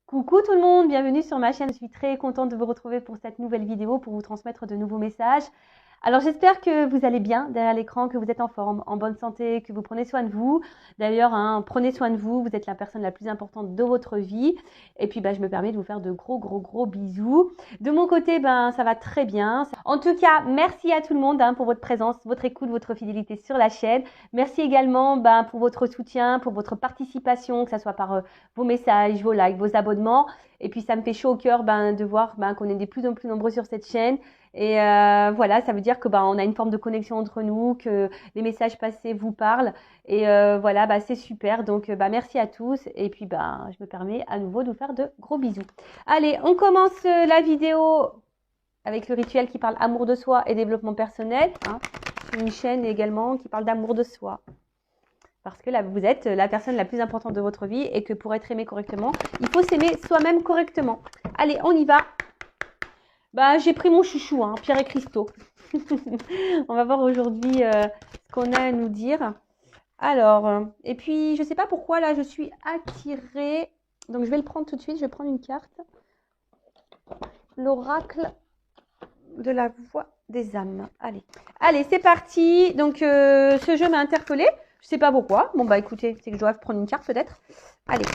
Coucou tout le monde, bienvenue sur ma chaîne. Je suis très contente de vous retrouver pour cette nouvelle vidéo pour vous transmettre de nouveaux messages. Alors j'espère que vous allez bien derrière l'écran, que vous êtes en forme, en bonne santé, que vous prenez soin de vous. D'ailleurs, prenez soin de vous, vous êtes la personne la plus importante de votre vie. Et puis je me permets de vous faire de gros bisous. De mon côté, ça va très bien. En tout cas, merci à tout le monde pour votre présence, votre écoute, votre fidélité sur la chaîne. Merci également pour votre soutien, pour votre participation, que ce soit par vos messages, vos likes, vos abonnements. Et puis ça me fait chaud au cœur de voir qu'on est de plus en plus nombreux sur cette chaîne. Et voilà, ça veut dire que on a une forme de connexion entre nous, que les messages passés vous parlent. Et voilà, c'est super. Donc merci à tous. Et puis je me permets à nouveau de vous faire de gros bisous. Allez, on commence la vidéo avec le rituel qui parle amour de soi et développement personnel. C'est une chaîne également qui parle d'amour de soi. Parce que là, vous êtes la personne la plus importante de votre vie et que pour être aimé correctement, il faut s'aimer soi-même correctement. Allez, on y va. J'ai pris mon chouchou, Pierre et Christo. On va voir aujourd'hui ce qu'on a à nous dire. Alors, et puis, je ne sais pas pourquoi, là, je suis attirée. Donc, je vais le prendre tout de suite. Je vais prendre une carte. L'oracle de la voix des âmes. Allez, c'est parti. Donc, ce jeu m'a interpellée. Je ne sais pas pourquoi. Bon, écoutez, c'est que je dois prendre une carte peut-être. Allez,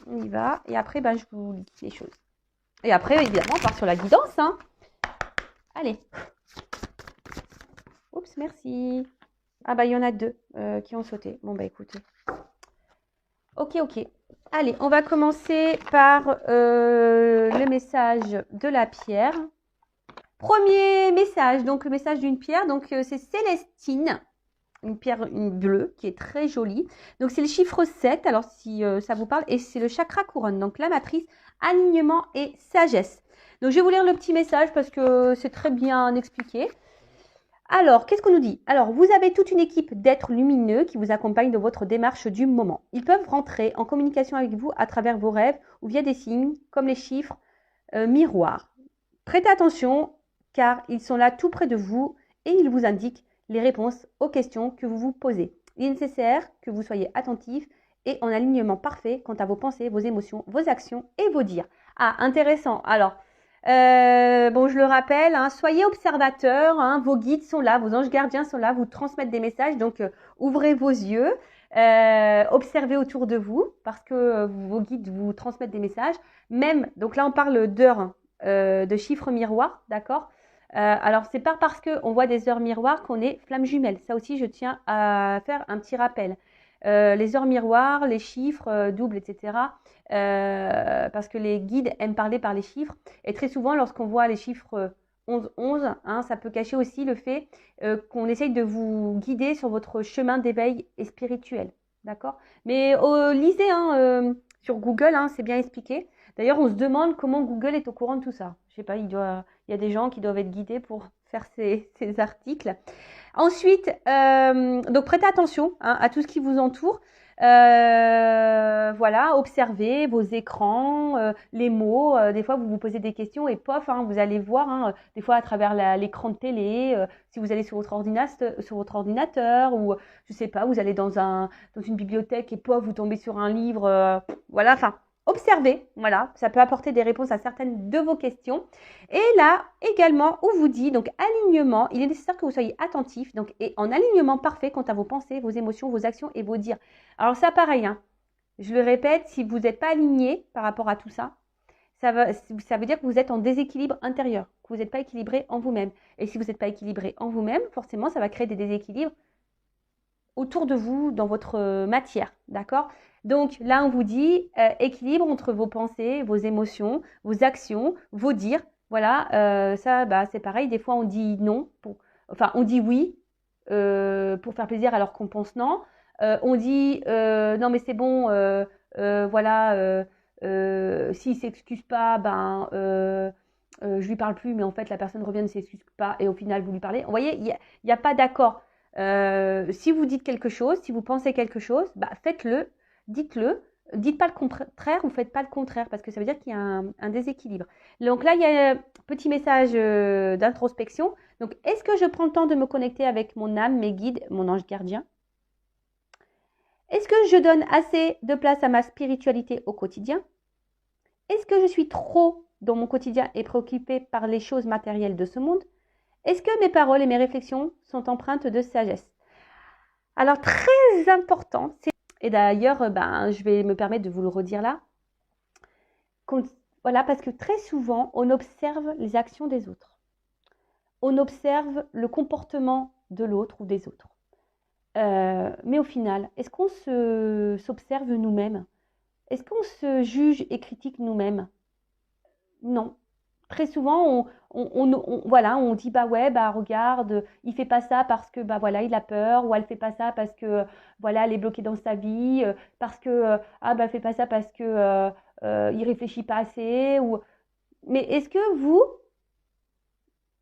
on y va. Et après, je vous lis les choses. Et après, évidemment, on part sur la guidance. Allez. Oups, merci. Il y en a deux qui ont sauté. Bon, écoutez. Ok. Allez, on va commencer par le message de la pierre. Premier message, donc le message d'une pierre. Donc, c'est Célestine. Une pierre bleue qui est très jolie. Donc, c'est le chiffre 7. Alors, si ça vous parle. Et c'est le chakra couronne. Donc, la matrice, alignement et sagesse. Donc, je vais vous lire le petit message parce que c'est très bien expliqué. Alors, qu'est-ce qu'on nous dit? Alors, vous avez toute une équipe d'êtres lumineux qui vous accompagnent dans votre démarche du moment. Ils peuvent rentrer en communication avec vous à travers vos rêves ou via des signes comme les chiffres miroirs. Prêtez attention car ils sont là tout près de vous et ils vous indiquent les réponses aux questions que vous vous posez. Il est nécessaire que vous soyez attentif et en alignement parfait quant à vos pensées, vos émotions, vos actions et vos dires. Intéressant. Alors, je le rappelle, soyez observateurs, vos guides sont là, vos anges gardiens sont là, vous transmettent des messages, donc ouvrez vos yeux, observez autour de vous parce que vos guides vous transmettent des messages. Même, donc là on parle d'heures, de chiffres miroirs, d'accord? Alors, c'est pas parce qu'on voit des heures miroirs qu'on est flamme jumelle. Ça aussi, je tiens à faire un petit rappel. Les heures miroirs, les chiffres doubles, etc. Parce que les guides aiment parler par les chiffres. Et très souvent, lorsqu'on voit les chiffres 11, ça peut cacher aussi le fait qu'on essaye de vous guider sur votre chemin d'éveil et spirituel. D'accord? Mais lisez sur Google, c'est bien expliqué. D'ailleurs, on se demande comment Google est au courant de tout ça. Je sais pas, il y a des gens qui doivent être guidés pour faire ces articles. Ensuite, donc prêtez attention à tout ce qui vous entoure. Voilà, observez vos écrans, les mots. Des fois, vous vous posez des questions et pof, vous allez voir, des fois à travers l'écran de télé, si vous allez sur votre ordinateur ou je sais pas, vous allez dans une bibliothèque et pof, vous tombez sur un livre. Voilà, observez, voilà, ça peut apporter des réponses à certaines de vos questions. Et là, également, on vous dit, donc alignement, il est nécessaire que vous soyez attentif, donc et en alignement parfait quant à vos pensées, vos émotions, vos actions et vos dires. Alors ça, pareil, je le répète, si vous n'êtes pas aligné par rapport à tout ça, ça veut dire que vous êtes en déséquilibre intérieur, que vous n'êtes pas équilibré en vous-même. Et si vous n'êtes pas équilibré en vous-même, forcément, ça va créer des déséquilibres autour de vous, dans votre matière, d'accord? Donc là, on vous dit équilibre entre vos pensées, vos émotions, vos actions, vos dires. Voilà, ça, c'est pareil. Des fois, on dit non, on dit oui pour faire plaisir alors qu'on pense non. On dit non, mais c'est bon, voilà, s'il ne s'excuse pas, je lui parle plus, mais en fait, la personne revient, ne s'excuse pas, et au final, vous lui parlez. Vous voyez, il n'y a pas d'accord. Si vous dites quelque chose, si vous pensez quelque chose, faites-le, dites-le, dites pas le contraire ou faites pas le contraire parce que ça veut dire qu'il y a un déséquilibre. Donc là, il y a un petit message d'introspection. Donc, est-ce que je prends le temps de me connecter avec mon âme, mes guides, mon ange gardien? Est-ce que je donne assez de place à ma spiritualité au quotidien? Est-ce que je suis trop dans mon quotidien et préoccupée par les choses matérielles de ce monde? Est-ce que mes paroles et mes réflexions sont empreintes de sagesse? Alors, très important, et d'ailleurs, je vais me permettre de vous le redire là, voilà, parce que très souvent, on observe les actions des autres. On observe le comportement de l'autre ou des autres. Mais au final, est-ce qu'on s'observe nous-mêmes? Est-ce qu'on se juge et critique nous-mêmes? Non. Très souvent, voilà, on dit bah ouais, bah regarde, il fait pas ça parce que bah voilà, il a peur, ou elle fait pas ça parce que voilà, elle est bloquée dans sa vie, parce que ah bah fait pas ça parce que il réfléchit pas assez, ou mais est-ce que vous,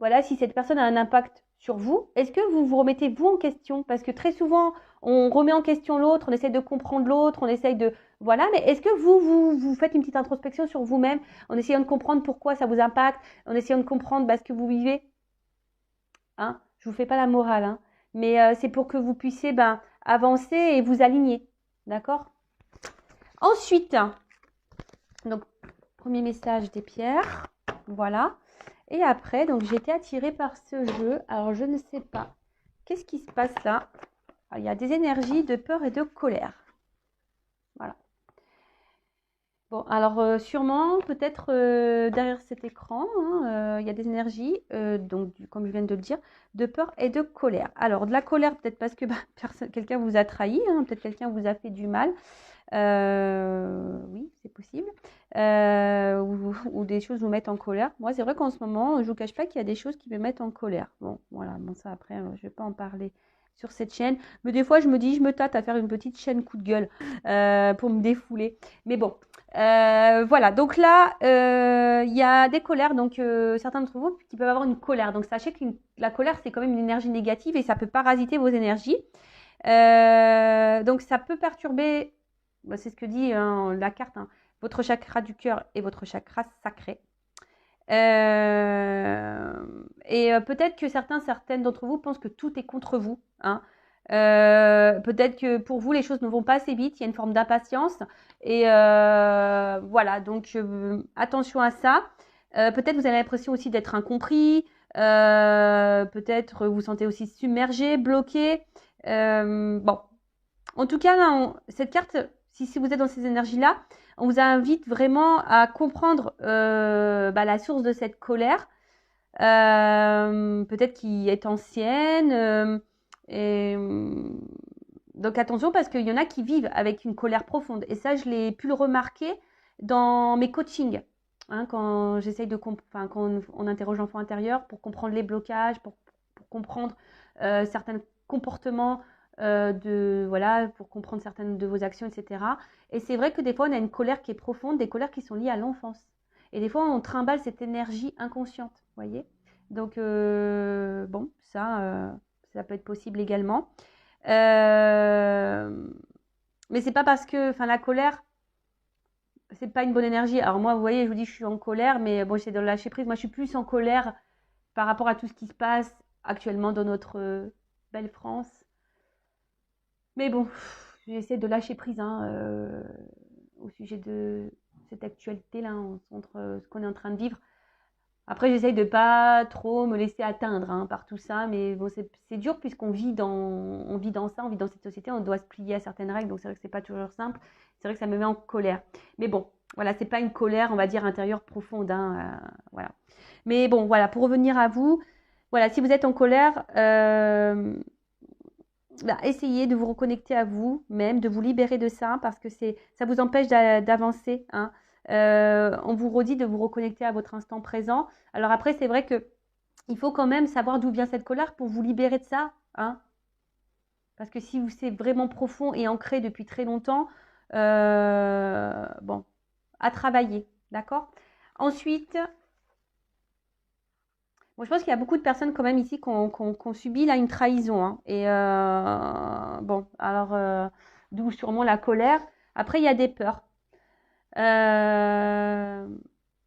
voilà, si cette personne a un impact sur vous, est-ce que vous vous remettez vous en question? Parce que très souvent, on remet en question l'autre, on essaie de comprendre l'autre, on essaye de... Voilà, mais est-ce que vous faites une petite introspection sur vous-même en essayant de comprendre pourquoi ça vous impacte, en essayant de comprendre ce que vous vivez? Hein? Je ne vous fais pas la morale, hein, mais c'est pour que vous puissiez avancer et vous aligner. D'accord? Ensuite, donc, premier message des pierres. Voilà. Et après, donc j'ai été attirée par ce jeu. Alors, je ne sais pas. Qu'est-ce qui se passe là? Il y a des énergies de peur et de colère. Voilà. Bon, alors sûrement, peut-être derrière cet écran, hein, il y a des énergies, donc comme je viens de le dire, de peur et de colère. Alors, de la colère, peut-être parce que quelqu'un vous a trahi, hein, peut-être quelqu'un vous a fait du mal. Oui, c'est possible. Ou des choses vous mettent en colère. Moi, c'est vrai qu'en ce moment, je ne vous cache pas qu'il y a des choses qui me mettent en colère. Bon, voilà, bon ça après, je ne vais pas en parler sur cette chaîne. Mais des fois, je me dis, je me tâte à faire une petite chaîne coup de gueule pour me défouler. Mais bon, voilà. Donc là, il y a des colères. Donc, certains d'entre vous qui peuvent avoir une colère. Donc, sachez que la colère, c'est quand même une énergie négative et ça peut parasiter vos énergies. Donc, ça peut perturber... C'est ce que dit la carte, hein, votre chakra du cœur et votre chakra sacré. Peut-être que certaines d'entre vous pensent que tout est contre vous. Hein. Peut-être que pour vous, les choses ne vont pas assez vite. Il y a une forme d'impatience. Et voilà, donc attention à ça. Peut-être vous avez l'impression aussi d'être incompris. Peut-être vous sentez aussi submergé, bloqué. Bon, en tout cas, là, cette carte... Si vous êtes dans ces énergies-là, on vous invite vraiment à comprendre la source de cette colère, peut-être qui est ancienne. Donc attention, parce qu'il y en a qui vivent avec une colère profonde. Et ça, je l'ai pu le remarquer dans mes coachings. Hein, quand j'essaye quand on interroge l'enfant intérieur pour comprendre les blocages, pour comprendre certains comportements, pour comprendre certaines de vos actions, etc. Et c'est vrai que des fois, on a une colère qui est profonde, des colères qui sont liées à l'enfance. Et des fois, on trimballe cette énergie inconsciente, vous voyez. Donc, bon, ça peut être possible également. Mais c'est pas parce que, la colère, c'est pas une bonne énergie. Alors moi, vous voyez, je vous dis, je suis en colère, mais bon, j'essaie de lâcher prise. Moi, je suis plus en colère par rapport à tout ce qui se passe actuellement dans notre belle France. Mais bon, j'essaie de lâcher prise au sujet de cette actualité-là, entre ce qu'on est en train de vivre. Après, j'essaye de pas trop me laisser atteindre par tout ça, mais bon, c'est dur puisqu'on vit on vit dans ça, on vit dans cette société, on doit se plier à certaines règles, donc c'est vrai que c'est pas toujours simple. C'est vrai que ça me met en colère. Mais bon, voilà, c'est pas une colère, on va dire, intérieure profonde, voilà. Mais bon, voilà, pour revenir à vous, voilà, si vous êtes en colère, essayez de vous reconnecter à vous-même, de vous libérer de ça, parce que ça vous empêche d'avancer. Hein. On vous redit de vous reconnecter à votre instant présent. Alors après, c'est vrai que il faut quand même savoir d'où vient cette colère pour vous libérer de ça. Hein. Parce que si c'est vraiment profond et ancré depuis très longtemps, bon, à travailler. D'accord? Ensuite... Bon, je pense qu'il y a beaucoup de personnes quand même ici qui ont subi là une trahison. Hein. Et bon, alors d'où sûrement la colère. Après, il y a des peurs.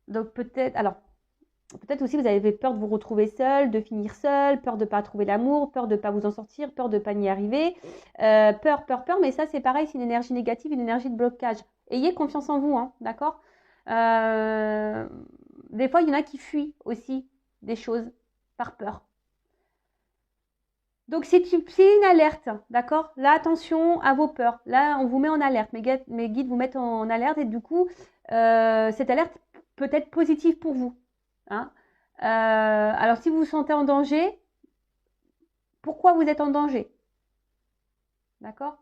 Donc peut-être aussi vous avez peur de vous retrouver seul, de finir seul, peur de ne pas trouver l'amour, peur de ne pas vous en sortir, peur de ne pas y arriver. Peur, mais ça c'est pareil, c'est une énergie négative, une énergie de blocage. Ayez confiance en vous, hein, d'accord? Des fois, il y en a qui fuient aussi des choses par peur. Donc, c'est une alerte, d'accord? Là, attention à vos peurs. Là, on vous met en alerte. Mes guides vous mettent en alerte et du coup, cette alerte peut être positive pour vous. Hein. Alors, si vous vous sentez en danger, pourquoi vous êtes en danger? D'accord?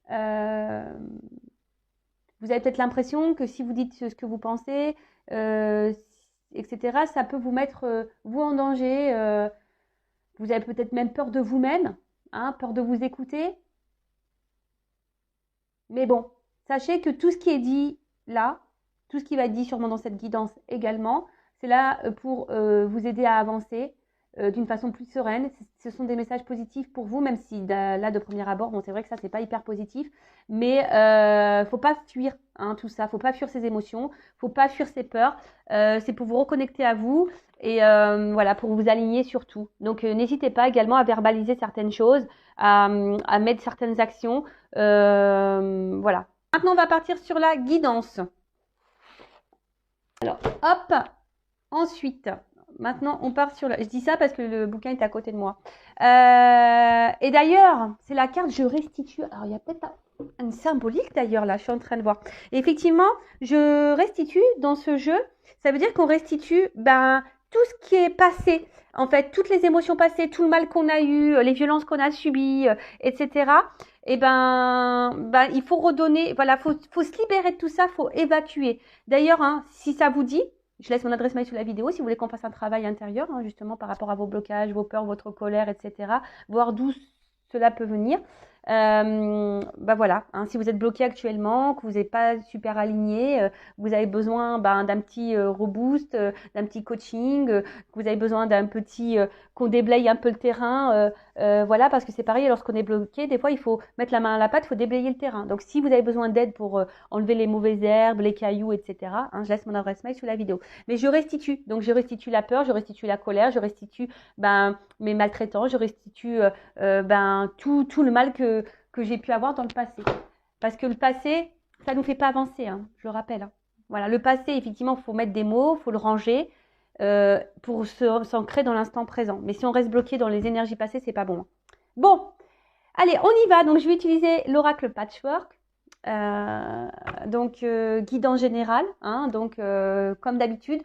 Vous avez peut-être l'impression que si vous dites ce que vous pensez, etc., ça peut vous mettre, vous, en danger. Vous avez peut-être même peur de vous-même, hein, peur de vous écouter. Mais bon, sachez que tout ce qui est dit là, tout ce qui va être dit sûrement dans cette guidance également, c'est là pour vous aider à avancer d'une façon plus sereine. Ce sont des messages positifs pour vous, même si là, de premier abord, bon, c'est vrai que ça, c'est pas hyper positif. Mais faut pas fuir tout ça, faut pas fuir ses émotions, faut pas fuir ses peurs. C'est pour vous reconnecter à vous et voilà, pour vous aligner sur tout. Donc, n'hésitez pas également à verbaliser certaines choses, à mettre certaines actions. Voilà. Maintenant, on va partir sur la guidance. Alors, hop. Ensuite, maintenant, on part sur la... Je dis ça parce que le bouquin est à côté de moi. Et d'ailleurs, c'est la carte « Je restitue ». Alors, il y a peut-être une symbolique d'ailleurs, là, je suis en train de voir. Et effectivement, je restitue dans ce jeu. Ça veut dire qu'on restitue tout ce qui est passé. En fait, toutes les émotions passées, tout le mal qu'on a eu, les violences qu'on a subies, etc. Et il faut redonner, voilà, faut se libérer de tout ça, faut évacuer. D'ailleurs, si ça vous dit, je laisse mon adresse mail sous la vidéo si vous voulez qu'on fasse un travail intérieur, justement par rapport à vos blocages, vos peurs, votre colère, etc. Voir d'où cela peut venir. Voilà, si vous êtes bloqué actuellement, que vous n'êtes pas super aligné, vous avez besoin d'un petit reboost, d'un petit coaching, que vous avez besoin d'un petit qu'on déblaye un peu le terrain, voilà, parce que c'est pareil, lorsqu'on est bloqué, des fois il faut mettre la main à la pâte, il faut déblayer le terrain. Donc si vous avez besoin d'aide pour enlever les mauvaises herbes, les cailloux, etc., je laisse mon adresse mail sous la vidéo. Mais je restitue, donc je restitue la peur, je restitue la colère, je restitue mes maltraitants, je restitue tout le mal que j'ai pu avoir dans le passé. Parce que le passé, ça ne nous fait pas avancer, je le rappelle. Voilà, le passé, effectivement, il faut mettre des mots, il faut le ranger pour s'ancrer dans l'instant présent. Mais si on reste bloqué dans les énergies passées, c'est pas bon. Bon, allez, on y va. Donc, je vais utiliser l'oracle Patchwork. Guidance générale, donc comme d'habitude.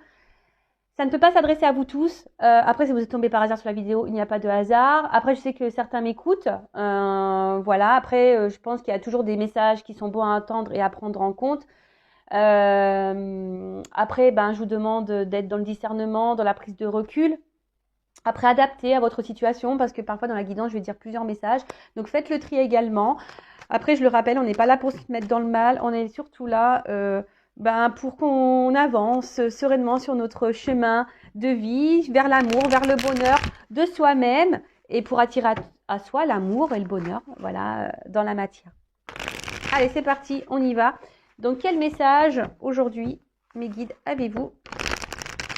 Ça ne peut pas s'adresser à vous tous. Après, si vous êtes tombé par hasard sur la vidéo, il n'y a pas de hasard. Après, je sais que certains m'écoutent. Voilà. Après, je pense qu'il y a toujours des messages qui sont bons à entendre et à prendre en compte. Après, je vous demande d'être dans le discernement, dans la prise de recul. Après, adapté à votre situation, parce que parfois, dans la guidance, je vais dire plusieurs messages. Donc, faites le tri également. Après, je le rappelle, on n'est pas là pour se mettre dans le mal. On est surtout là... pour qu'on avance sereinement sur notre chemin de vie, vers l'amour, vers le bonheur de soi-même et pour attirer à soi l'amour et le bonheur, voilà, dans la matière. Allez, c'est parti, on y va. Donc, quel message aujourd'hui, mes guides, avez-vous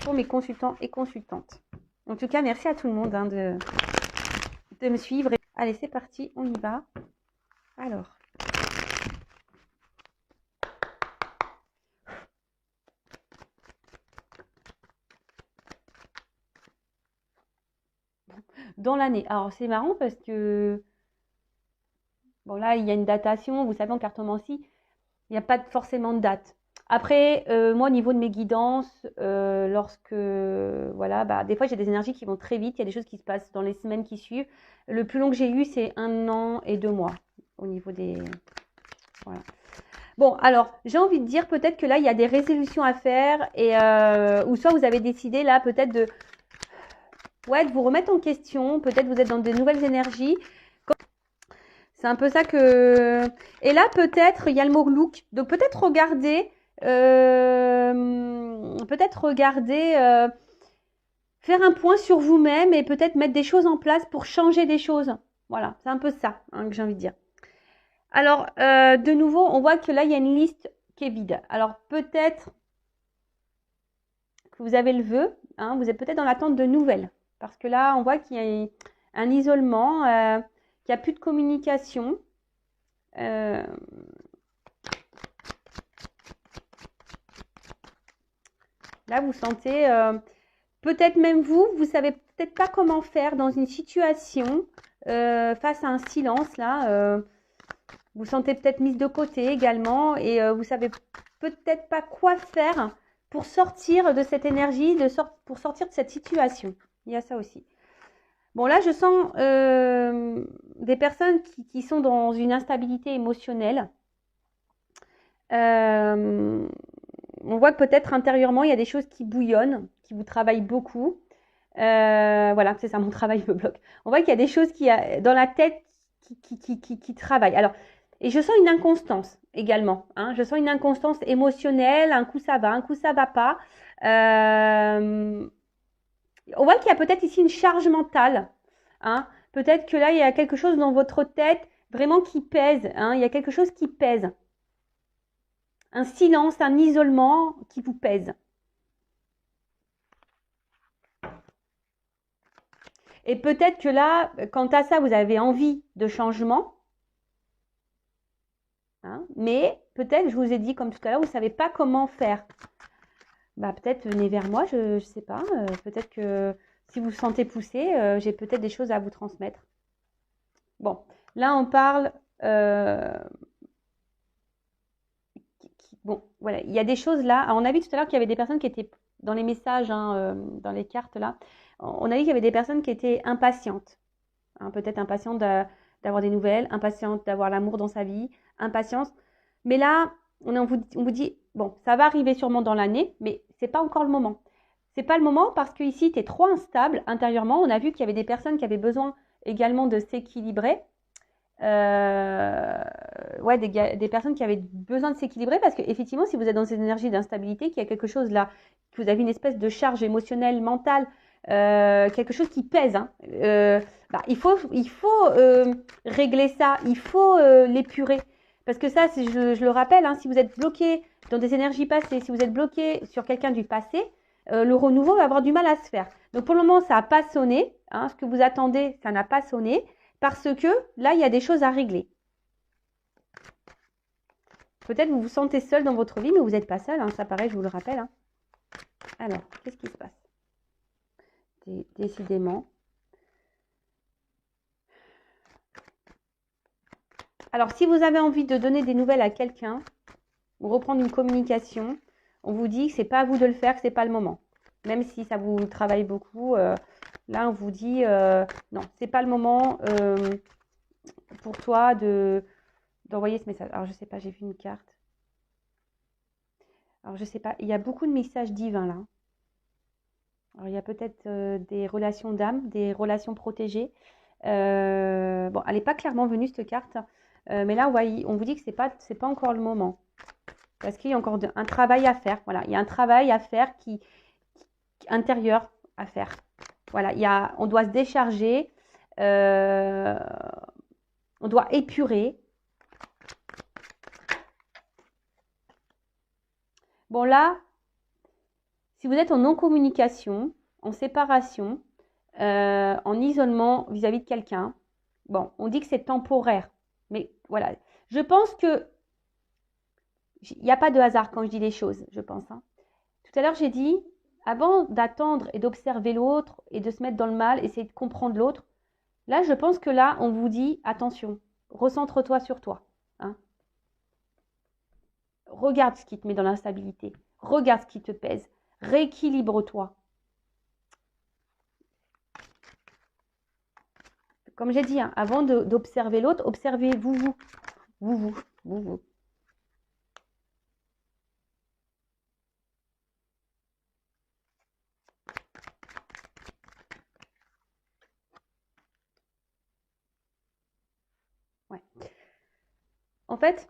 pour mes consultants et consultantes? En tout cas, merci à tout le monde de me suivre. Allez, c'est parti, on y va. Alors. Dans l'année. Alors, c'est marrant parce que, bon, là, il y a une datation. Vous savez, en cartomancie, il n'y a pas forcément de date. Après, moi, au niveau de mes guidances, lorsque, voilà, des fois, j'ai des énergies qui vont très vite. Il y a des choses qui se passent dans les semaines qui suivent. Le plus long que j'ai eu, c'est 1 an et 2 mois au niveau des... Voilà. Bon, alors, j'ai envie de dire peut-être que là, il y a des résolutions à faire et ou soit vous avez décidé, là, peut-être de vous remettre en question. Peut-être vous êtes dans des nouvelles énergies. C'est un peu ça que... Et là, peut-être, il y a le mot look. Donc, peut-être regarder... faire un point sur vous-même et peut-être mettre des choses en place pour changer des choses. Voilà, c'est un peu ça que j'ai envie de dire. Alors, de nouveau, on voit que là, il y a une liste qui est vide. Alors, peut-être que vous avez le vœu. Vous êtes peut-être dans l'attente de nouvelles. Parce que là, on voit qu'il y a un isolement, qu'il n'y a plus de communication. Là, vous sentez, peut-être même vous savez peut-être pas comment faire dans une situation face à un silence, là. Vous sentez peut-être mise de côté également et vous savez peut-être pas quoi faire pour sortir de cette énergie, pour sortir de cette situation. Il y a ça aussi. Bon, là, je sens des personnes qui sont dans une instabilité émotionnelle. On voit que peut-être intérieurement, il y a des choses qui bouillonnent, qui vous travaillent beaucoup. Voilà, c'est ça, mon travail me bloque. On voit qu'il y a des choses dans la tête qui travaillent. Alors, et je sens une inconstance également. Hein. Je sens une inconstance émotionnelle. Un coup ça va, un coup ça va pas. On voit qu'il y a peut-être ici une charge mentale. Hein. Peut-être que là, il y a quelque chose dans votre tête vraiment qui pèse. Hein. Il y a quelque chose qui pèse. Un silence, un isolement qui vous pèse. Et peut-être que là, quant à ça, vous avez envie de changement. Hein, mais peut-être, je vous ai dit comme tout à l'heure, vous ne savez pas comment faire. Bah, peut-être venez vers moi, je ne sais pas. Peut-être que si vous vous sentez poussé, j'ai peut-être des choses à vous transmettre. Bon, là on parle... bon, voilà, il y a des choses là. Alors, on a vu tout à l'heure qu'il y avait des personnes qui étaient dans les messages, hein, dans les cartes là. On a vu qu'il y avait des personnes qui étaient impatientes. Hein, peut-être impatientes d'avoir des nouvelles, impatientes d'avoir l'amour dans sa vie, impatience. Mais là, on vous dit, bon, ça va arriver sûrement dans l'année, mais c'est pas encore le moment. C'est pas le moment parce que ici, tu es trop instable intérieurement. On a vu qu'il y avait des personnes qui avaient besoin également de s'équilibrer. Ouais, des personnes qui avaient besoin de s'équilibrer parce qu'effectivement, si vous êtes dans cette énergie d'instabilité, qu'il y a quelque chose là, que vous avez une espèce de charge émotionnelle, mentale, quelque chose qui pèse, hein, bah, il faut régler ça, il faut l'épurer. Parce que ça, je le rappelle, hein, si vous êtes bloqué dans des énergies passées, si vous êtes bloqué sur quelqu'un du passé, le renouveau va avoir du mal à se faire. Donc pour le moment, ça n'a pas sonné. Hein, ce que vous attendez, ça n'a pas sonné. Parce que là, il y a des choses à régler. Peut-être vous vous sentez seul dans votre vie, mais vous n'êtes pas seul. Hein, ça paraît, je vous le rappelle. Hein. Alors, qu'est-ce qui se passe? Décidément. Alors, si vous avez envie de donner des nouvelles à quelqu'un, ou reprendre une communication, on vous dit que ce n'est pas à vous de le faire, que ce n'est pas le moment. Même si ça vous travaille beaucoup, là, on vous dit non, ce n'est pas le moment pour toi d'envoyer ce message. Alors, je ne sais pas, j'ai vu une carte. Alors, je ne sais pas, il y a beaucoup de messages divins là. Alors, il y a peut-être des relations d'âme, des relations protégées. Bon, elle n'est pas clairement venue cette carte, mais là, ouais, on vous dit que c'est pas encore le moment. Parce qu'il y a encore un travail à faire. Voilà, il y a un travail à faire intérieur à faire. Voilà, on doit se décharger, on doit épurer. Bon là, si vous êtes en non-communication, en séparation, en isolement vis-à-vis de quelqu'un, bon, on dit que c'est temporaire. Mais voilà, je pense que il n'y a pas de hasard quand je dis les choses, je pense. Hein. Tout à l'heure, j'ai dit, avant d'attendre et d'observer l'autre et de se mettre dans le mal, essayer de comprendre l'autre, là, je pense que là, on vous dit, attention, recentre-toi sur toi. Hein. Regarde ce qui te met dans l'instabilité. Regarde ce qui te pèse. Rééquilibre-toi. Comme j'ai dit, hein, avant d'observer l'autre, observez-vous, vous. Ouais. En fait,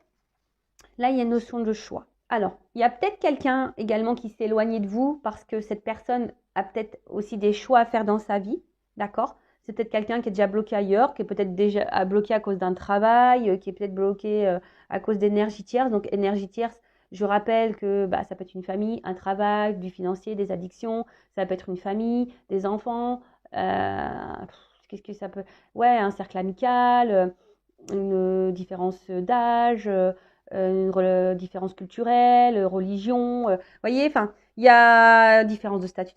là, il y a une notion de choix. Alors, il y a peut-être quelqu'un également qui s'est éloigné de vous parce que cette personne a peut-être aussi des choix à faire dans sa vie, d'accord? C'est peut-être quelqu'un qui est déjà bloqué ailleurs, qui est peut-être déjà bloqué à cause d'un travail, qui est peut-être bloqué à cause d'énergie tierce. Donc, énergie tierce, je rappelle que bah, ça peut être une famille, un travail, du financier, des addictions, ça peut être une famille, des enfants, qu'est-ce que ça peut... Ouais, un cercle amical, une différence d'âge, différence culturelle, religion, voyez, enfin, il y a différence de statut.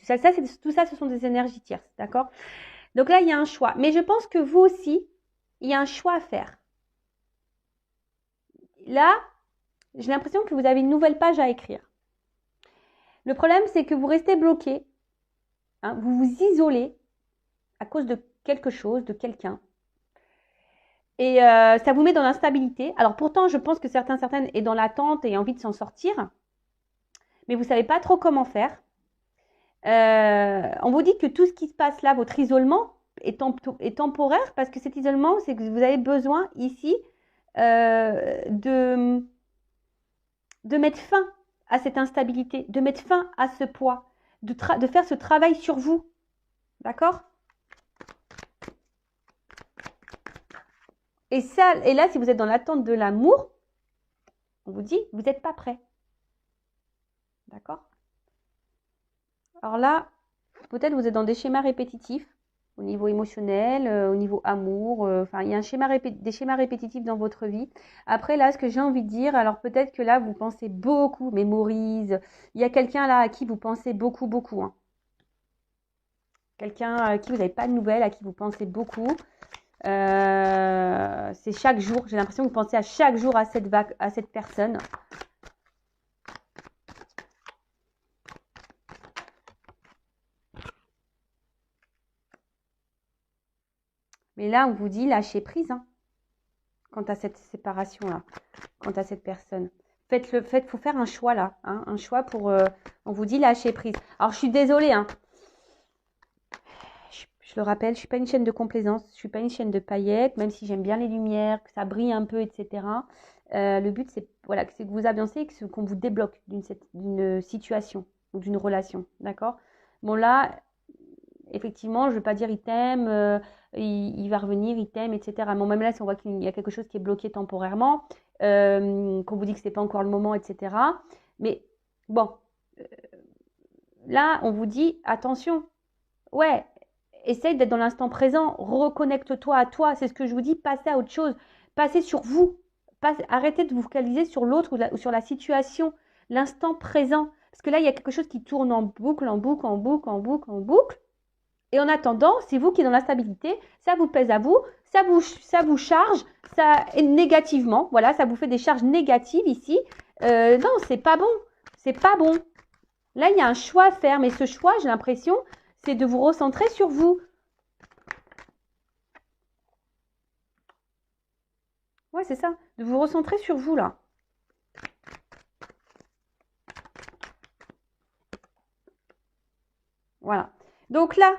Tout ça, ce sont des énergies tierces, d'accord? Donc là, il y a un choix. Mais je pense que vous aussi, il y a un choix à faire. Là, j'ai l'impression que vous avez une nouvelle page à écrire. Le problème, c'est que vous restez bloqué, hein, vous vous isolez à cause de quelque chose, de quelqu'un. Et ça vous met dans l'instabilité. Alors pourtant, je pense que certaines est dans l'attente et envie de s'en sortir. Mais vous ne savez pas trop comment faire. On vous dit que tout ce qui se passe là, votre isolement, est temporaire parce que cet isolement, c'est que vous avez besoin ici de mettre fin à cette instabilité, de mettre fin à ce poids, de faire ce travail sur vous. D'accord? Et là, si vous êtes dans l'attente de l'amour, on vous dit, vous n'êtes pas prêt. D'accord? Alors là, peut-être vous êtes dans des schémas répétitifs au niveau émotionnel, au niveau amour. Enfin, il y a des schémas répétitifs dans votre vie. Après, là, ce que j'ai envie de dire, alors peut-être que là, vous pensez beaucoup, mémorise. Il y a quelqu'un là à qui vous pensez beaucoup, beaucoup. Hein. Quelqu'un à qui vous n'avez pas de nouvelles, à qui vous pensez beaucoup. C'est chaque jour. J'ai l'impression que vous pensez à chaque jour à cette personne. Mais là, on vous dit lâcher prise hein, quant à cette séparation-là, quant à cette personne. Faut faire un choix là, hein, un choix pour. On vous dit lâcher prise. Alors, je suis désolée, hein. Je le rappelle, je suis pas une chaîne de complaisance, je suis pas une chaîne de paillettes, même si j'aime bien les lumières, que ça brille un peu, etc. Le but, c'est voilà, que vous avancez, qu'on vous débloque d'une situation ou d'une relation, d'accord? Bon là, effectivement, je ne veux pas dire il t'aime, il va revenir, il t'aime, etc. Bon, même là, si on voit qu'il y a quelque chose qui est bloqué temporairement, qu'on vous dit que ce n'est pas encore le moment, etc. Mais bon, là, on vous dit attention, ouais, essaye d'être dans l'instant présent, reconnecte-toi à toi, c'est ce que je vous dis, passez à autre chose, passez sur vous, arrêtez de vous focaliser sur l'autre ou sur la situation, l'instant présent. Parce que là, il y a quelque chose qui tourne en boucle, en boucle, en boucle, en boucle, en boucle. Et en attendant, c'est vous qui êtes dans l'instabilité, ça vous pèse à vous, ça vous charge, ça négativement, voilà, ça vous fait des charges négatives ici. Non, c'est pas bon, c'est pas bon. Là, il y a un choix à faire, mais ce choix, j'ai l'impression, c'est de vous recentrer sur vous. Ouais, c'est ça, de vous recentrer sur vous là. Voilà. Donc là,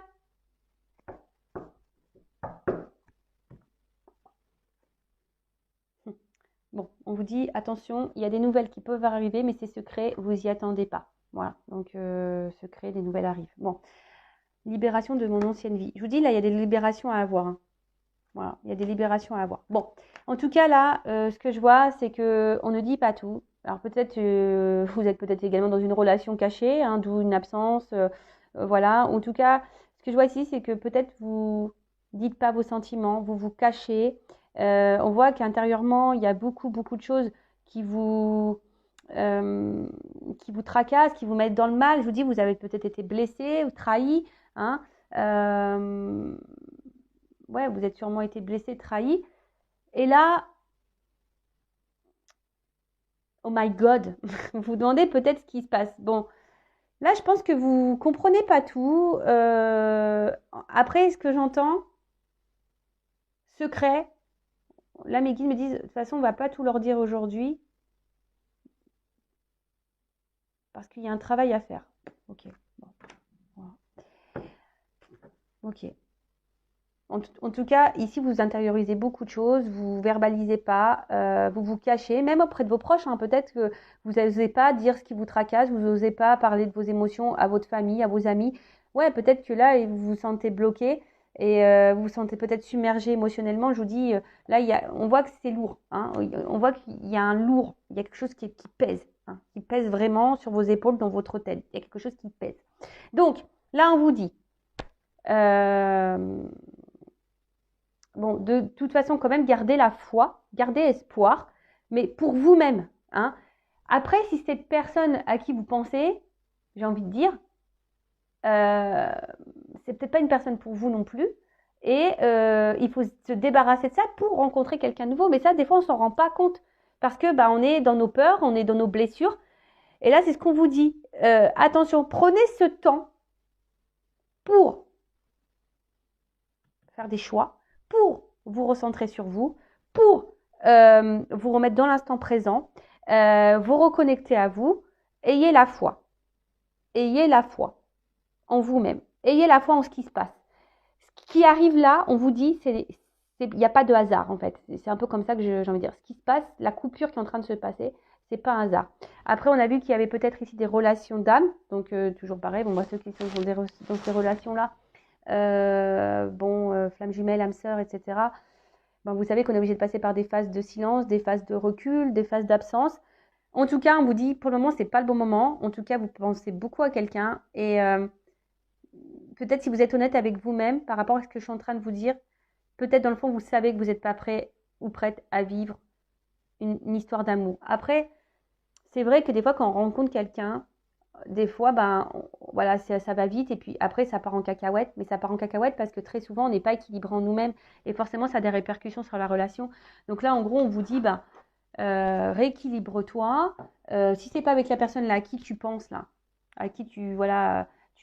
bon, on vous dit, attention, il y a des nouvelles qui peuvent arriver, mais c'est secret, vous n'y attendez pas. Voilà, donc secret, des nouvelles arrivent. Bon, libération de mon ancienne vie. Je vous dis, là, il y a des libérations à avoir. Hein. Voilà, il y a des libérations à avoir. Bon, en tout cas, là, ce que je vois, c'est qu'on ne dit pas tout. Alors peut-être, vous êtes peut-être également dans une relation cachée, hein, d'où une absence. Voilà, en tout cas, ce que je vois ici, c'est que peut-être vous dites pas vos sentiments, vous vous cachez. On voit qu'intérieurement, il y a beaucoup, beaucoup de choses qui euh, qui vous tracassent, qui vous mettent dans le mal. Je vous dis, vous avez peut-être été blessé ou trahi. Hein, ouais, vous êtes sûrement été blessé, trahi. Et là, oh my God, vous vous demandez peut-être ce qui se passe. Bon, là, je pense que vous comprenez pas tout. Après, ce que j'entends, secret. Là, mes guides me disent, de toute façon, on va pas tout leur dire aujourd'hui. Parce qu'il y a un travail à faire. Ok. Bon. Voilà. Ok. En tout cas, ici, vous intériorisez beaucoup de choses, vous verbalisez pas, vous vous cachez, même auprès de vos proches. Hein, peut-être que vous n'osez pas dire ce qui vous tracasse, vous n'osez pas parler de vos émotions à votre famille, à vos amis. Ouais, peut-être que là, vous vous sentez bloqué et vous vous sentez peut-être submergé émotionnellement. Je vous dis, là, on voit que c'est lourd. Hein, on voit qu'il y a un lourd, il y a quelque chose qui pèse, hein, qui pèse vraiment sur vos épaules dans votre tête. Il y a quelque chose qui pèse. Donc, là, on vous dit... bon, de toute façon, quand même, gardez la foi, gardez espoir. mais pour vous-même. Hein. Après, si cette personne à qui vous pensez, j'ai envie de dire, c'est peut-être pas une personne pour vous non plus. Et il faut se débarrasser de ça pour rencontrer quelqu'un de nouveau. Mais ça, des fois, on s'en rend pas compte. Parce que on est dans nos peurs, on est dans nos blessures. Et là, c'est ce qu'on vous dit. Attention, prenez ce temps pour faire des choix, pour vous recentrer sur vous, pour vous remettre dans l'instant présent, vous reconnecter à vous. Ayez la foi. Ayez la foi en vous-même. Ayez la foi en ce qui se passe. Ce qui arrive là, on vous dit, il n'y a pas de hasard en fait. C'est un peu comme ça que j'ai envie de dire. Ce qui se passe, la coupure qui est en train de se passer, c'est pas un hasard. Après, on a vu qu'il y avait peut-être ici des relations d'âme. Donc, toujours pareil. Bon, moi, ceux qui sont dans ces relations-là, flamme jumelle, âme sœur, etc. Vous savez qu'on est obligé de passer par des phases de silence, des phases de recul, des phases d'absence. En tout cas, on vous dit, pour le moment, c'est pas le bon moment. En tout cas, vous pensez beaucoup à quelqu'un. Et peut-être si vous êtes honnête avec vous-même par rapport à ce que je suis en train de vous dire, peut-être dans le fond, vous savez que vous n'êtes pas prêt ou prête à vivre une histoire d'amour. Après, c'est vrai que des fois, quand on rencontre quelqu'un, des fois, voilà, ça va vite et puis après, ça part en cacahuète. Mais ça part en cacahuète parce que très souvent, on n'est pas équilibré en nous-mêmes et forcément, ça a des répercussions sur la relation. Donc là, en gros, on vous dit, rééquilibre-toi. Si c'est pas avec la personne là à qui tu penses là, à qui tu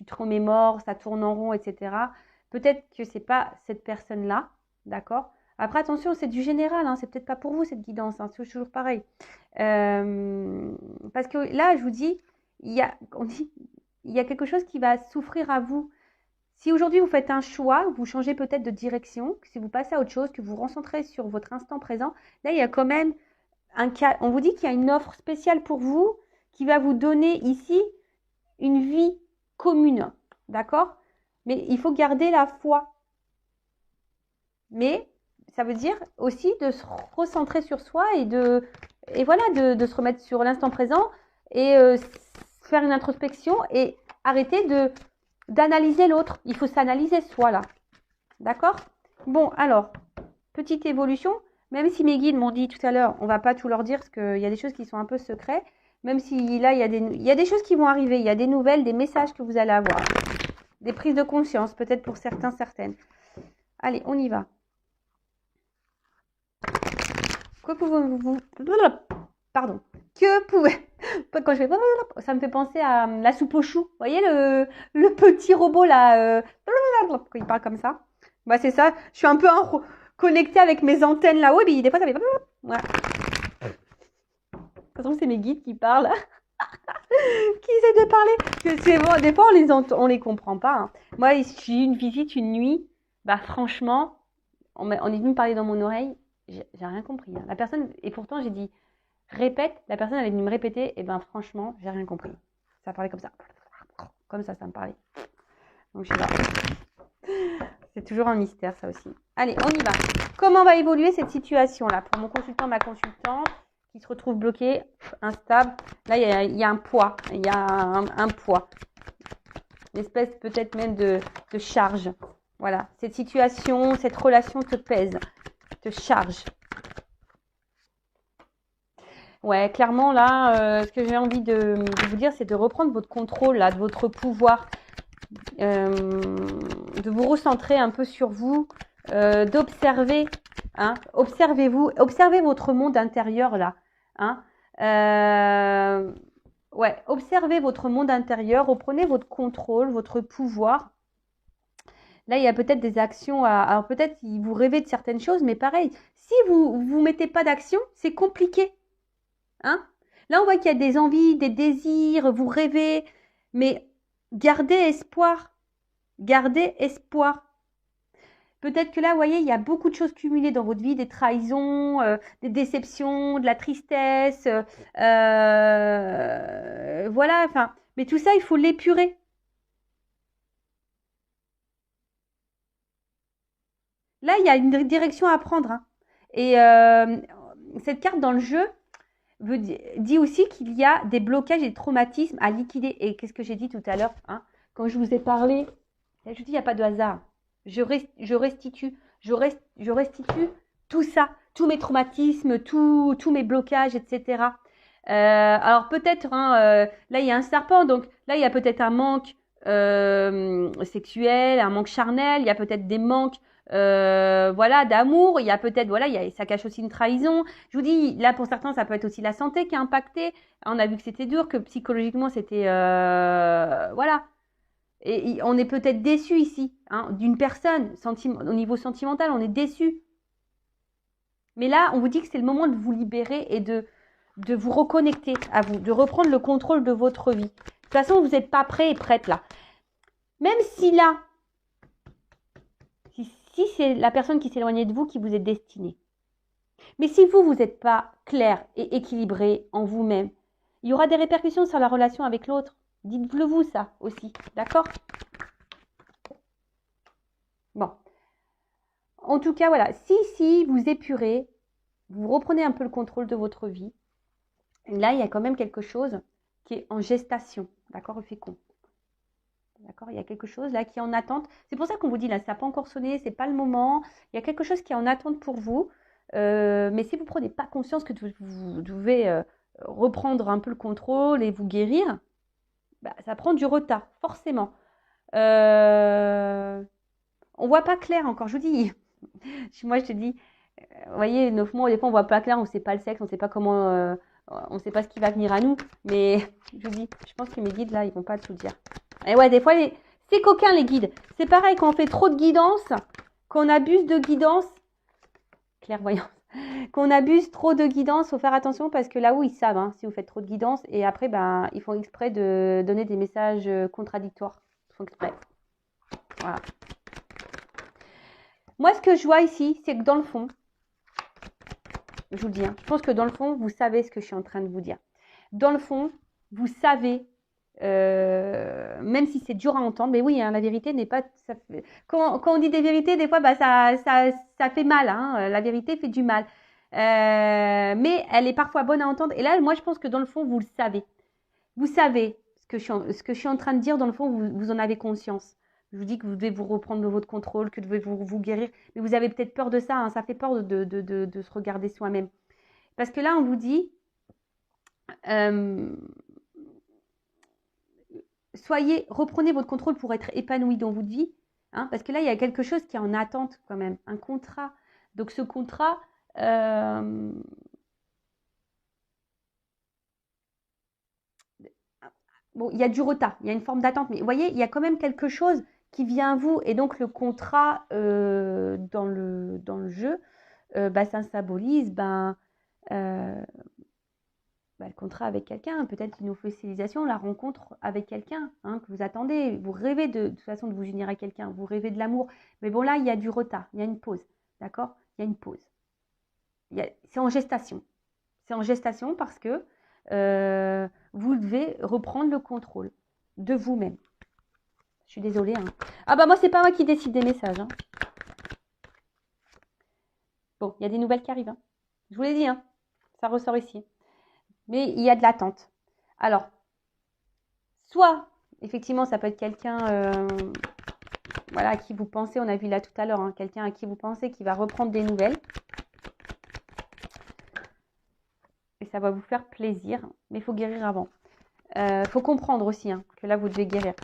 te remémores, ça tourne en rond, etc. Peut-être que c'est pas cette personne là, d'accord. Après attention, c'est du général, hein, c'est peut-être pas pour vous cette guidance, hein, c'est toujours pareil. Parce que là, je vous dis, il y a quelque chose qui va souffrir à vous. Si aujourd'hui vous faites un choix, vous changez peut-être de direction, si vous passez à autre chose, que vous vous recentrez sur votre instant présent, là il y a quand même un cas, on vous dit qu'il y a une offre spéciale pour vous qui va vous donner ici une vie commune, d'accord? Mais il faut garder la foi. Mais ça veut dire aussi de se recentrer sur soi et de se remettre sur l'instant présent et faire une introspection et arrêter d'analyser l'autre. Il faut s'analyser soi là, d'accord? Bon, alors, petite évolution. Même si mes guides m'ont dit tout à l'heure, on ne va pas tout leur dire parce qu'il y a des choses qui sont un peu secrets. Même si là, il y a des choses qui vont arriver. Il y a des nouvelles, des messages que vous allez avoir. Des prises de conscience, peut-être pour certains, certaines. Allez, on y va. Que pouvez-vous... Pardon. Que pouvez... Quand je fais... Ça me fait penser à la soupe aux choux. Vous voyez le petit robot là quand il parle comme ça. C'est ça. Je suis un peu connectée avec mes antennes là-haut. Et des fois, ça fait... Voilà. De toute façon, c'est mes guides qui parlent. Qui essaient de parler. Que c'est bon. Des fois, on les comprend pas. Hein. Moi, j'ai eu une visite une nuit. Franchement, on est venu me parler dans mon oreille. J'ai rien compris. Hein. La personne, et pourtant, j'ai dit, répète. La personne, elle est venue me répéter. Et franchement, j'ai rien compris. Ça parlait comme ça. Comme ça me parlait. Donc, je sais pas. C'est toujours un mystère, ça aussi. Allez, on y va. Comment va évoluer cette situation-là pour mon consultant, ma consultante qui se retrouve bloqué, instable. Là, il y a un poids. Il y a un poids. Une espèce peut-être même de charge. Voilà. Cette situation, cette relation te pèse, te charge. Ouais, clairement, là, ce que j'ai envie de vous dire, c'est de reprendre votre contrôle, là, de votre pouvoir. De vous recentrer un peu sur vous, d'observer, hein, observez-vous, observez votre monde intérieur là, hein, observez votre monde intérieur, reprenez votre contrôle, votre pouvoir. Là, il y a peut-être des actions, alors peut-être vous rêvez de certaines choses, mais pareil, si vous mettez pas d'action, c'est compliqué, hein. Là, on voit qu'il y a des envies, des désirs, vous rêvez, mais gardez espoir. Gardez espoir. Peut-être que là, vous voyez, il y a beaucoup de choses cumulées dans votre vie, des trahisons, des déceptions, de la tristesse. Voilà, mais tout ça, il faut l'épurer. Là, il y a une direction à prendre. Hein. Et cette carte dans le jeu dit aussi qu'il y a des blocages et des traumatismes à liquider. Et qu'est-ce que j'ai dit tout à l'heure, hein, quand je vous ai parlé, je dis, il n'y a pas de hasard. Je restitue tout ça, tous mes traumatismes, tous mes blocages, etc. Alors peut-être, hein, là il y a un serpent, donc là il y a peut-être un manque sexuel, un manque charnel, il y a peut-être des manques voilà, d'amour, il y a peut-être, voilà, ça cache aussi une trahison. Je vous dis, là pour certains, ça peut être aussi la santé qui est impactée. On a vu que c'était dur, que psychologiquement c'était, voilà. Et on est peut-être déçu ici, hein, d'une personne, au niveau sentimental, on est déçu. Mais là, on vous dit que c'est le moment de vous libérer et de vous reconnecter à vous, de reprendre le contrôle de votre vie. De toute façon, vous n'êtes pas prêt et prête là. Même si là, si c'est la personne qui s'éloignait de vous qui vous est destinée. Mais si vous n'êtes pas clair et équilibré en vous-même, il y aura des répercussions sur la relation avec l'autre. Dites-le vous ça aussi, d'accord? Bon. En tout cas, voilà, si vous épurez, vous reprenez un peu le contrôle de votre vie, là, il y a quand même quelque chose qui est en gestation, d'accord, le fécond. D'accord, il y a quelque chose là qui est en attente. C'est pour ça qu'on vous dit là, ça n'a pas encore sonné, c'est pas le moment. Il y a quelque chose qui est en attente pour vous. Mais si vous ne prenez pas conscience que vous devez reprendre un peu le contrôle et vous guérir, bah, ça prend du retard, forcément. On ne voit pas clair encore, je vous dis. Moi, je te dis, vous voyez, 9 mois, des fois, on ne voit pas clair, on ne sait pas le sexe, on ne sait pas comment, on ne sait pas ce qui va venir à nous. Mais je vous dis, je pense que mes guides, là, ils ne vont pas tout dire. Et ouais, des fois, c'est coquin, les guides. C'est pareil, quand on fait trop de guidance, qu'on abuse de guidance, clairvoyance, qu'on abuse trop de guidance, il faut faire attention parce que là où ils savent, hein, si vous faites trop de guidance, et après, ben, ils font exprès de donner des messages contradictoires. Ils font exprès. Voilà. Moi, ce que je vois ici, c'est que dans le fond, je vous le dis, hein, je pense que dans le fond, vous savez ce que je suis en train de vous dire. Dans le fond, vous savez, même si c'est dur à entendre, mais oui, hein, la vérité n'est pas... Quand on dit des vérités, des fois, bah, ça fait mal. Hein, la vérité fait du mal. Mais elle est parfois bonne à entendre. Et là, moi, je pense que dans le fond, vous le savez. Vous savez ce que je suis en train de dire. Dans le fond, vous en avez conscience. Je vous dis que vous devez vous reprendre votre contrôle, que vous devez vous guérir. Mais vous avez peut-être peur de ça. Hein, ça fait peur de se regarder soi-même. Parce que là, on vous dit... reprenez votre contrôle pour être épanoui dans votre vie, hein, parce que là, il y a quelque chose qui est en attente quand même, un contrat. Donc ce contrat, bon, il y a du retard, il y a une forme d'attente, mais vous voyez, il y a quand même quelque chose qui vient à vous, et donc le contrat dans le jeu, bah, ça symbolise le contrat avec quelqu'un, peut-être une officialisation, la rencontre avec quelqu'un hein, que vous attendez. Vous rêvez de toute façon de vous unir à quelqu'un, vous rêvez de l'amour. Mais bon, là, il y a du retard, il y a une pause. D'accord? Il y a une pause. C'est en gestation. C'est en gestation parce que vous devez reprendre le contrôle de vous-même. Je suis désolée. Hein. Ah bah moi, c'est pas moi qui décide des messages. Hein. Bon, il y a des nouvelles qui arrivent. Hein. Je vous l'ai dit, hein. Ça ressort ici. Mais il y a de l'attente. Alors, soit, effectivement, ça peut être quelqu'un voilà, à qui vous pensez, on a vu là tout à l'heure, hein, quelqu'un à qui vous pensez qui va reprendre des nouvelles. Et ça va vous faire plaisir, mais il faut guérir avant. Il faut comprendre aussi hein, que là, vous devez guérir.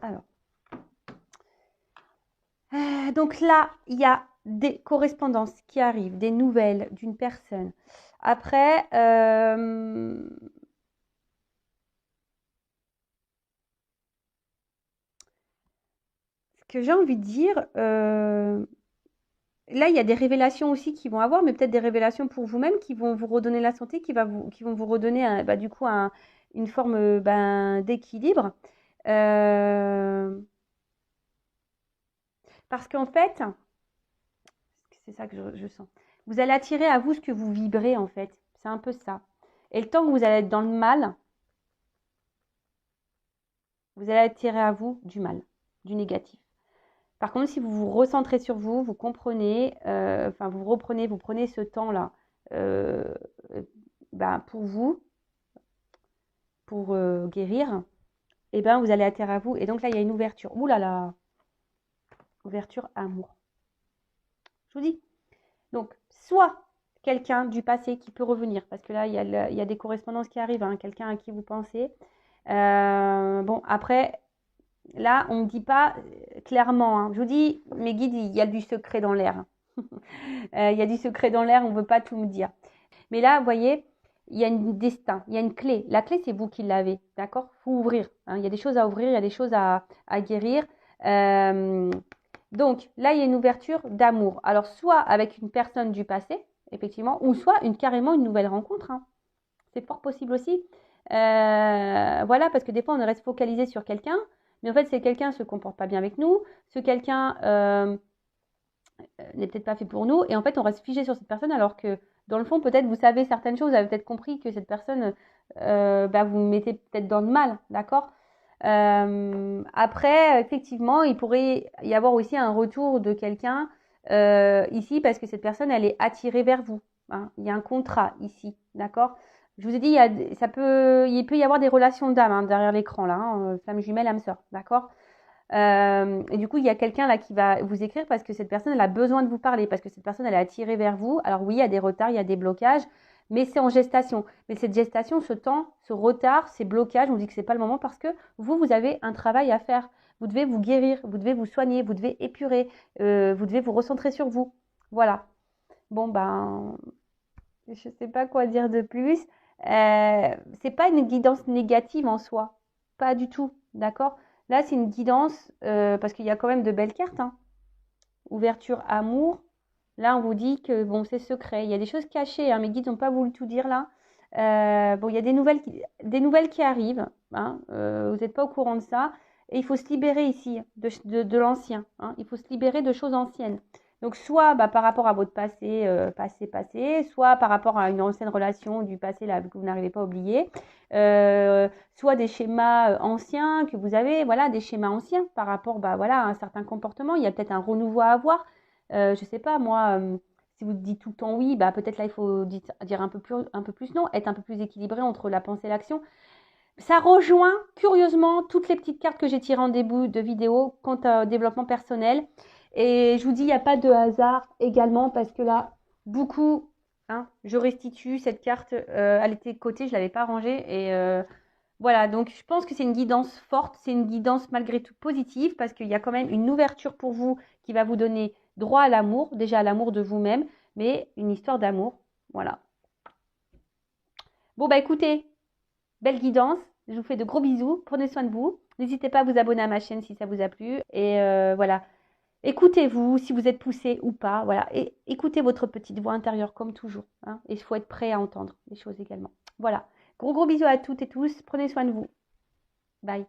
Alors. Donc là, il y a des correspondances qui arrivent, des nouvelles d'une personne. Après, ce que j'ai envie de dire, là, il y a des révélations aussi qui vont avoir, mais peut-être des révélations pour vous-même qui vont vous redonner la santé, qui vont vous redonner du coup une forme d'équilibre. Parce qu'en fait, c'est ça que je sens. Vous allez attirer à vous ce que vous vibrez en fait. C'est un peu ça. Et le temps que vous allez être dans le mal, vous allez attirer à vous du mal, du négatif. Par contre, si vous vous recentrez sur vous, vous comprenez, vous prenez ce temps-là pour vous, pour guérir, et ben vous allez atterrir à vous. Et donc là, il y a une ouverture. Ouh là là. Ouverture amour. Je vous dis. Donc, soit quelqu'un du passé qui peut revenir, parce que là, il y a des correspondances qui arrivent, hein, quelqu'un à qui vous pensez. Bon, après, là, on ne me dit pas clairement. Hein. Je vous dis, mes guides, il y a du secret dans l'air. Il y a du secret dans l'air, on ne veut pas tout me dire. Mais là, vous voyez, il y a un destin, il y a une clé. La clé, c'est vous qui l'avez, d'accord? Il faut ouvrir. Hein. Il y a des choses à ouvrir, il y a des choses à guérir. Donc, là, il y a une ouverture d'amour. Alors, soit avec une personne du passé, effectivement, ou soit carrément une nouvelle rencontre. Hein. C'est fort possible aussi. Voilà, parce que des fois, on reste focalisé sur quelqu'un, mais en fait, c'est quelqu'un ne se comporte pas bien avec nous. Ce quelqu'un n'est peut-être pas fait pour nous. Et en fait, on reste figé sur cette personne alors que, dans le fond, peut-être vous savez certaines choses, vous avez peut-être compris que cette personne, vous mettez peut-être dans le mal, d'accord? Après, effectivement, il pourrait y avoir aussi un retour de quelqu'un ici parce que cette personne, elle est attirée vers vous. Hein. Il y a un contrat ici, d'accord? Je vous ai dit, il peut y avoir des relations d'âme hein, derrière l'écran là, hein, flamme jumelle, âme sœur, d'accord? Et du coup, il y a quelqu'un là qui va vous écrire parce que cette personne, elle a besoin de vous parler, parce que cette personne, elle est attirée vers vous. Alors oui, il y a des retards, il y a des blocages, mais c'est en gestation. Mais cette gestation, ce temps, ce retard, ces blocages, on dit que c'est pas le moment parce que vous avez un travail à faire. Vous devez vous guérir, vous devez vous soigner, vous devez épurer, vous devez vous recentrer sur vous. Voilà. Bon, ben, je sais pas quoi dire de plus. C'est pas une guidance négative en soi. Pas du tout. D'accord? Là, c'est une guidance parce qu'il y a quand même de belles cartes. Hein. Ouverture, amour. Là, on vous dit que bon, c'est secret. Il y a des choses cachées. Hein. Mes guides n'ont pas voulu tout dire là. Bon, il y a des nouvelles qui arrivent. Hein. Vous n'êtes pas au courant de ça. Et il faut se libérer ici de l'ancien. Hein. Il faut se libérer de choses anciennes. Donc, soit par rapport à votre passé, passé, soit par rapport à une ancienne relation du passé là, que vous n'arrivez pas à oublier, soit des schémas anciens que vous avez, voilà, des schémas anciens par rapport voilà, à un certain comportement. Il y a peut-être un renouveau à avoir. Je ne sais pas, moi, si vous dites tout le temps oui, peut-être là, il faut dire un peu plus non, être un peu plus équilibré entre la pensée et l'action. Ça rejoint curieusement toutes les petites cartes que j'ai tirées en début de vidéo quant au développement personnel. Et je vous dis, il n'y a pas de hasard également parce que là, beaucoup, hein, je restitue cette carte, elle était de côté, je ne l'avais pas rangée. Et voilà, donc je pense que c'est une guidance forte, c'est une guidance malgré tout positive parce qu'il y a quand même une ouverture pour vous qui va vous donner droit à l'amour, déjà à l'amour de vous-même, mais une histoire d'amour. Voilà. Bon, écoutez, belle guidance. Je vous fais de gros bisous. Prenez soin de vous. N'hésitez pas à vous abonner à ma chaîne si ça vous a plu. Et voilà. Écoutez-vous si vous êtes poussé ou pas. Voilà. Et écoutez votre petite voix intérieure comme toujours. Hein. Et il faut être prêt à entendre les choses également. Voilà. Gros bisous à toutes et tous. Prenez soin de vous. Bye.